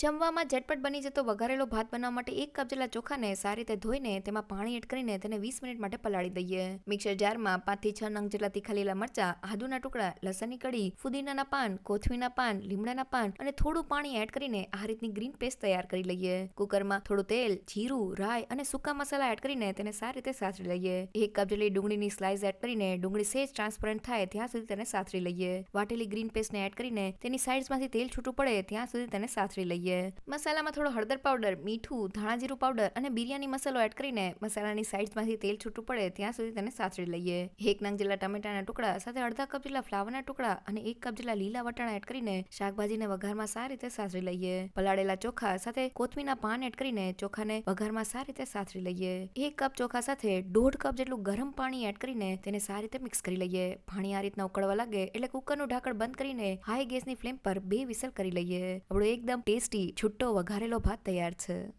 જમવામાં ઝટપટ બની જતો વઘારેલો ભાત બનાવવા માટે 1 કપ જેટલા ચોખાને સારી રીતે ધોઈને તેમાં પાણી એડ કરીને તેને 20 મિનિટ માટે પલાળી દઈએ. મિક્સર જારમાં 5 થી 6 નંગ જેટલા તીખા લીલા મરચા, આદુના ટુકડા, લસણની કળી, ફુદીનાના પાન, કોથમીરના પાન, લીમડાના પાન અને થોડું પાણી એડ કરીને આ રીતની ગ્રીન પેસ્ટ તૈયાર કરી લઈએ. કુકરમાં થોડું તેલ, જીરું, રાઈ અને સૂકા મસાલા એડ કરીને તેને સારી રીતે સાતરી લઈએ. 1 કપ જેટલી ડુંગળીની સ્લાઇસ એડ કરીને ડુંગળી સેજ ટ્રાન્સપરન્ટ થાય ત્યાં સુધી તેને સાતરી લઈએ. વાટેલી ગ્રીન પેસ્ટને એડ કરીને તેની સાઇડ્સમાંથી તેલ છૂટું પડે ત્યાં સુધી તેને સાતરી લઈએ. મસાલામાં થોડો હળદર પાવડર, મીઠું, ધાણા જીરું પાવડર અને બિરયાની મસાલો એડ કરીને મસાલાની સાઇડ્સમાંથી તેલ છૂટું પડે ત્યાં સુધી તેને સાતરી લઈએ. 1 નંગ જેટલા ટમેટાના ટુકડા સાથે અડધા કપ જેટલા ફ્લાવરના ટુકડા અને 1 કપ જેટલા લીલા વટાણા એડ કરીને શાકભાજીને વઘારમાં સારી રીતે સાતરી લઈએ. પલાળેલા ચોખા સાથે કોથમીરના પાન એડ કરીને ચોખાને વઘારમાં સારી રીતે સાતરી લઈએ. 1 કપ ચોખા સાથે 1.5 કપ જેટલું ગરમ પાણી એડ કરીને તેને સારી રીતે મિક્સ કરી લઈએ. પાણી આ રીતના ઉકળવા લાગે એટલે કુકરનું ઢાંકણ બંધ કરીને હાઈ ગેસની ફ્લેમ પર 2 વિસલ કરી લઈએ. આપણો એકદમ ટેસ્ટી છુટ્ટો વઘારેલો ભાત તૈયાર છે.